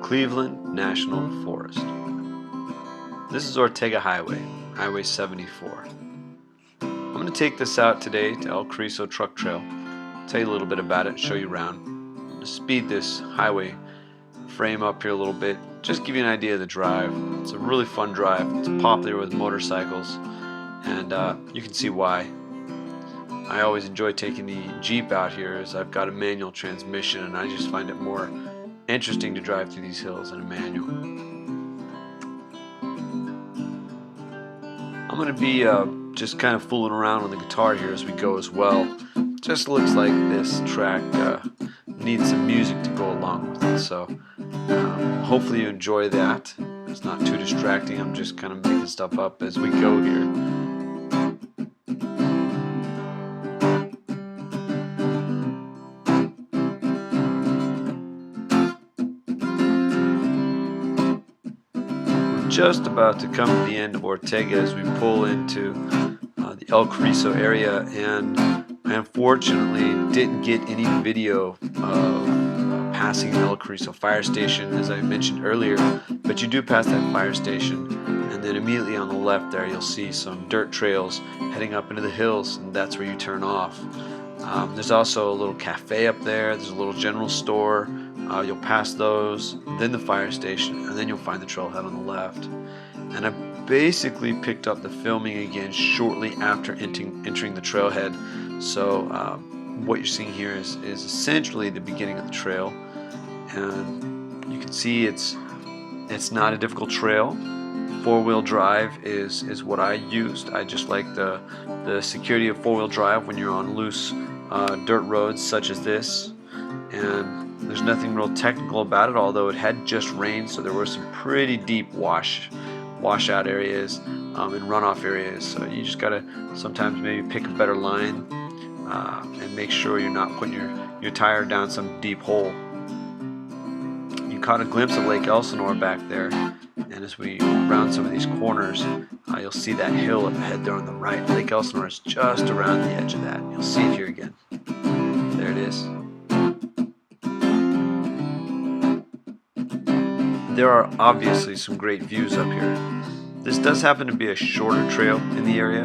Cleveland National Forest. This is Ortega Highway, Highway 74. I'm going to take this out today to El Carisso Truck Trail, tell you a little bit about it, and show you around. I'm going to speed this highway frame up here a little bit, just give you an idea of the drive. It's a really fun drive. It's popular with motorcycles, and you can see why. I always enjoy taking the Jeep out here as I've got a manual transmission, and I just find it more interesting to drive through these hills in a manual. I'm going to be just kind of fooling around on the guitar here as we go as well. Just looks like this track needs some music to go along with it, so hopefully you enjoy that. It's not too distracting. I'm just kind of making stuff up as we go here. Just about to come to the end of Ortega as we pull into the El Carisso area, and I unfortunately didn't get any video of passing the El Carisso fire station as I mentioned earlier, but you do pass that fire station, and then immediately on the left there you'll see some dirt trails heading up into the hills, and that's where you turn off. There's also a little cafe up there, there's a little general store. You'll pass those, then the fire station, and then you'll find the trailhead on the left. And I basically picked up the filming again shortly after entering the trailhead. So what you're seeing here is essentially the beginning of the trail, and you can see it's not a difficult trail. Four-wheel drive is what I used. I just like the security of four-wheel drive when you're on loose dirt roads such as this. And there's nothing real technical about it, although it had just rained, so there were some pretty deep washout areas and runoff areas. So you just gotta sometimes maybe pick a better line and make sure you're not putting your tire down some deep hole. You caught a glimpse of Lake Elsinore back there, and as we round some of these corners, you'll see that hill up ahead there on the right. Lake Elsinore is just around the edge of that. You'll see it here again. There it is. There are obviously some great views up here. This does happen to be a shorter trail in the area,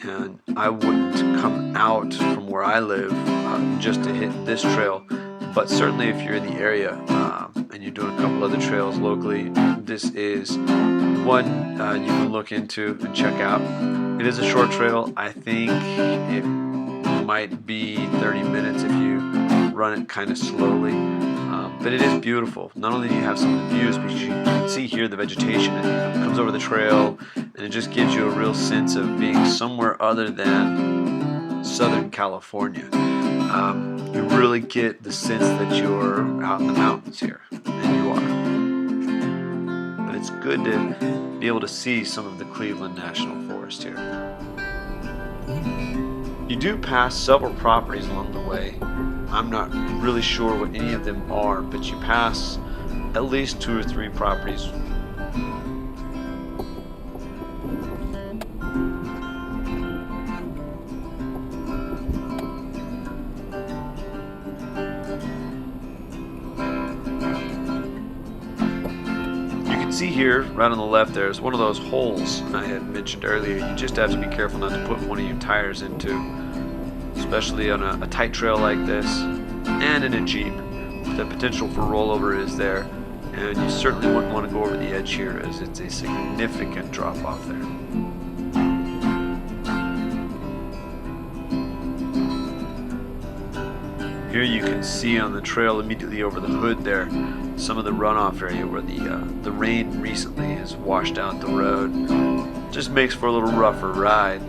and I wouldn't come out from where I live just to hit this trail, but certainly if you're in the area and you're doing a couple other trails locally, this is one you can look into and check out. It is a short trail. I think it might be 30 minutes if you run it kind of slowly. But it is beautiful. Not only do you have some of the views, but you can see here the vegetation. It comes over the trail, and it just gives you a real sense of being somewhere other than Southern California. You really get the sense that you're out in the mountains here, and you are. But it's good to be able to see some of the Cleveland National Forest here. You do pass several properties along the way. I'm not really sure what any of them are, but you pass at least 2 or 3 properties. You can see here, right on the left there, is one of those holes I had mentioned earlier. You just have to be careful not to put one of your tires into, especially on a tight trail like this, and in a Jeep. The potential for rollover is there, and you certainly wouldn't want to go over the edge here as it's a significant drop off there. Here you can see on the trail immediately over the hood there some of the runoff area where the rain recently has washed out the road. Just makes for a little rougher ride,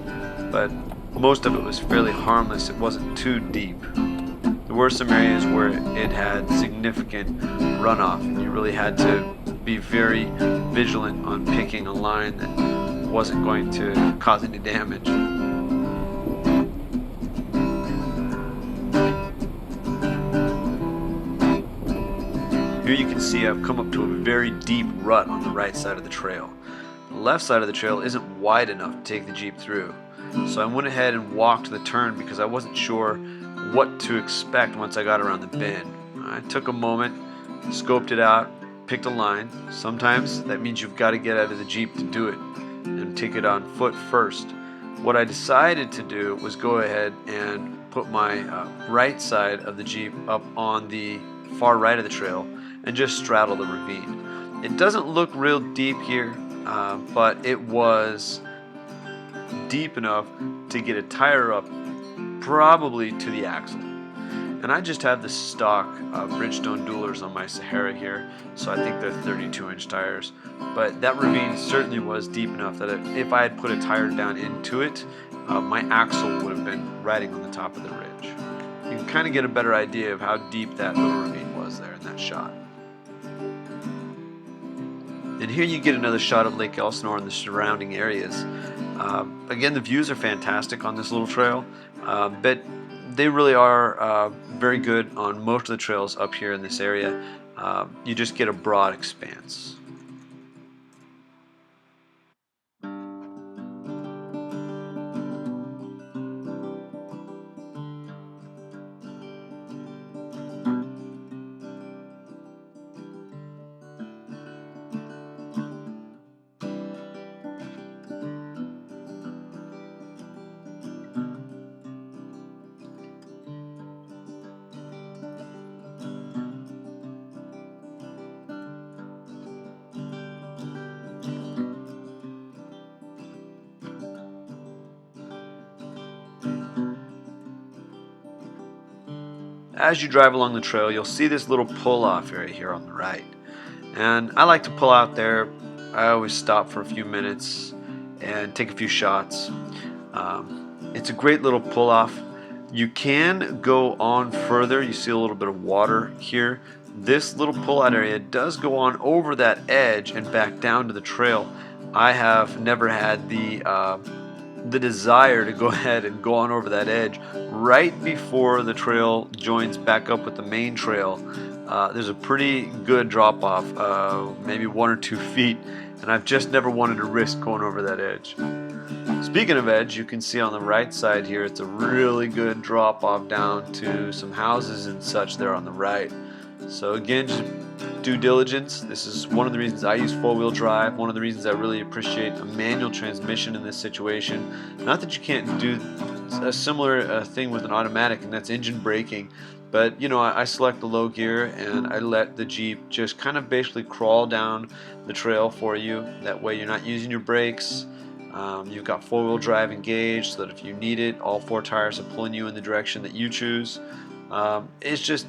but most of it was fairly harmless. It wasn't too deep. There were some areas where it had significant runoff, and you really had to be very vigilant on picking a line that wasn't going to cause any damage. Here you can see I've come up to a very deep rut on the right side of the trail. The left side of the trail isn't wide enough to take the Jeep through. So I went ahead and walked the turn because I wasn't sure what to expect once I got around the bend. I took a moment, scoped it out, picked a line. Sometimes that means you've got to get out of the Jeep to do it and take it on foot first. What I decided to do was go ahead and put my right side of the Jeep up on the far right of the trail and just straddle the ravine. It doesn't look real deep here, but it was deep enough to get a tire up probably to the axle. And I just have the stock Bridgestone Duelers on my Sahara here, so I think they're 32-inch tires. But that ravine certainly was deep enough that if I had put a tire down into it, my axle would have been riding on the top of the ridge. You can kind of get a better idea of how deep that little ravine was there in that shot. And here you get another shot of Lake Elsinore and the surrounding areas. Again, the views are fantastic on this little trail, but they really are very good on most of the trails up here in this area. You just get a broad expanse. As you drive along the trail, you'll see this little pull-off area here on the right. And I like to pull out there. I always stop for a few minutes and take a few shots. It's a great little pull-off. You can go on further. You see a little bit of water here. This little pull-out area does go on over that edge and back down to the trail. I have never had the desire to go ahead and go on over that edge right before the trail joins back up with the main trail. There's a pretty good drop off, maybe 1 or 2 feet, and I've just never wanted to risk going over that edge. Speaking of edge, you can see on the right side here, it's a really good drop off down to some houses and such there on the right. So again, just due diligence. This is one of the reasons I use four-wheel drive, one of the reasons I really appreciate a manual transmission in this situation. Not that you can't do a similar thing with an automatic, and that's engine braking. But, you know, I select the low gear and I let the Jeep just kind of basically crawl down the trail for you. That way you're not using your brakes. You've got four-wheel drive engaged so that if you need it, all 4 tires are pulling you in the direction that you choose. It's just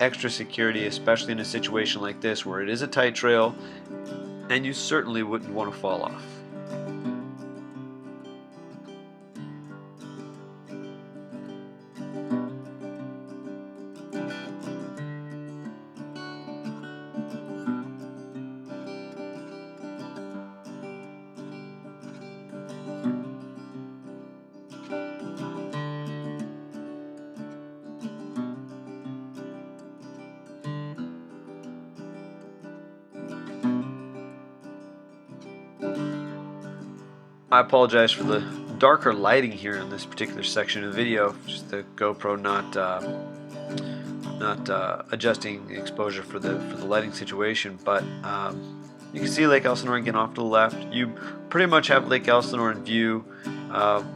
extra security, especially in a situation like this where it is a tight trail and you certainly wouldn't want to fall off. I apologize for the darker lighting here in this particular section of the video. Just the GoPro not adjusting the exposure for the lighting situation. But you can see Lake Elsinore again off to the left. You pretty much have Lake Elsinore in view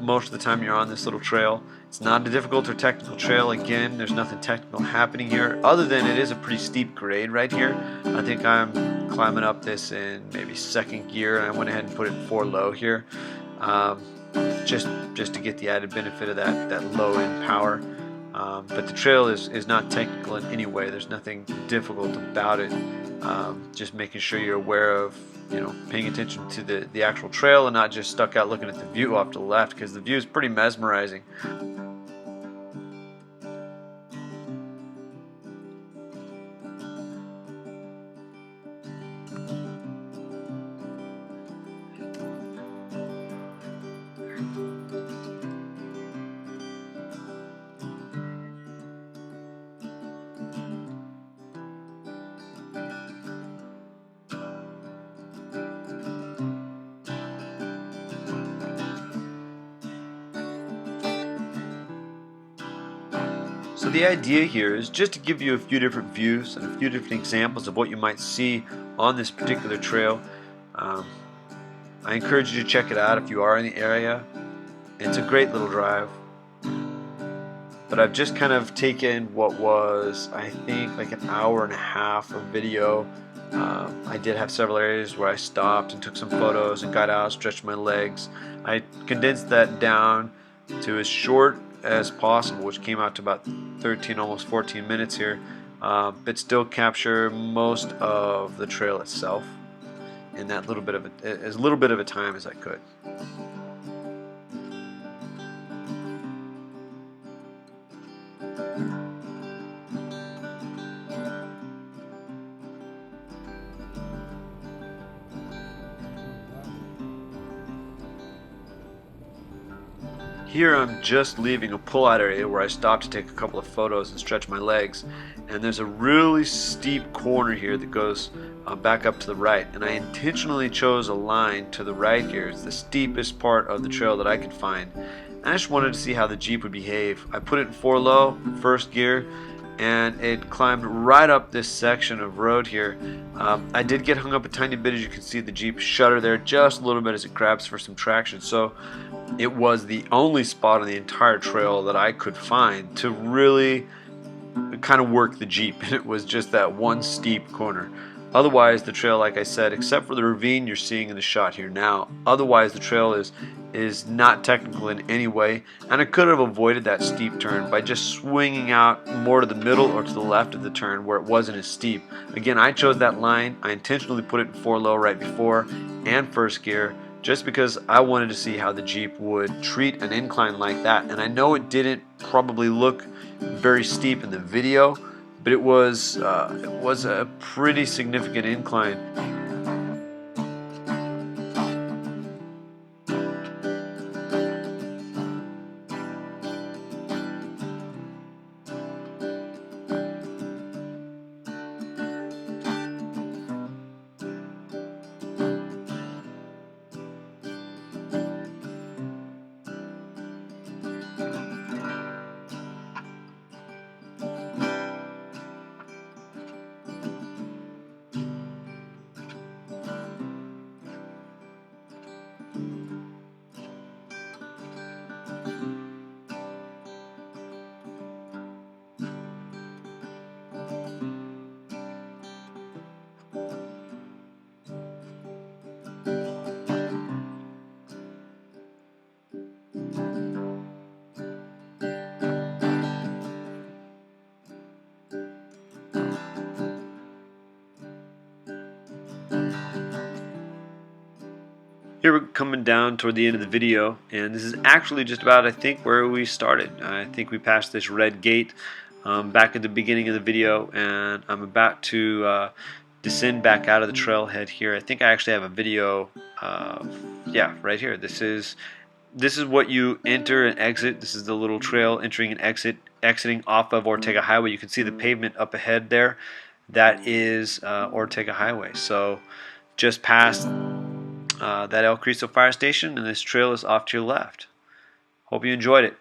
most of the time you're on this little trail. It's not a difficult or technical trail. Again, there's nothing technical happening here other than it is a pretty steep grade right here. I think I'm climbing up this in maybe 2nd gear, and I went ahead and put it in 4 low here, just to get the added benefit of that low end power. But the trail is not technical in any way. There's nothing difficult about it. Just making sure you're aware of, you know, paying attention to the actual trail and not just stuck out looking at the view off to the left, because the view is pretty mesmerizing. So the idea here is just to give you a few different views and a few different examples of what you might see on this particular trail. I encourage you to check it out if you are in the area. It's a great little drive. But I've just kind of taken what was, I think, like an hour and a half of video. I did have several areas where I stopped and took some photos and got out, stretched my legs. I condensed that down to as short as possible, which came out to about 13, almost 14 minutes here, but still capture most of the trail itself in that little bit of as little bit of a time as I could. Here I'm just leaving a pull-out area where I stopped to take a couple of photos and stretch my legs, and there's a really steep corner here that goes back up to the right, and I intentionally chose a line to the right here. It's the steepest part of the trail that I could find, and I just wanted to see how the Jeep would behave. I put it in 4-low, first gear, and it climbed right up this section of road here. I did get hung up a tiny bit, as you can see the Jeep shudder there just a little bit as it grabs for some traction. So it was the only spot on the entire trail that I could find to really kind of work the Jeep, and it was just that one steep corner. Otherwise the trail, like I said, except for the ravine you're seeing in the shot here now, otherwise the trail is not technical in any way, and I could have avoided that steep turn by just swinging out more to the middle or to the left of the turn where it wasn't as steep. Again, I chose that line. I intentionally put it in 4-low right before and first gear just because I wanted to see how the Jeep would treat an incline like that. And I know it didn't probably look very steep in the video, but it was a pretty significant incline. Here we're coming down toward the end of the video, and this is actually just about, I think, where we started. I think we passed this red gate back at the beginning of the video, and I'm about to descend back out of the trailhead here. I think I actually have a video, yeah, right here. This is what you enter and exit. This is the little trail entering and exiting off of Ortega Highway. You can see the pavement up ahead there. That is Ortega Highway. So just past that El Cariso fire station, and this trail is off to your left. Hope you enjoyed it.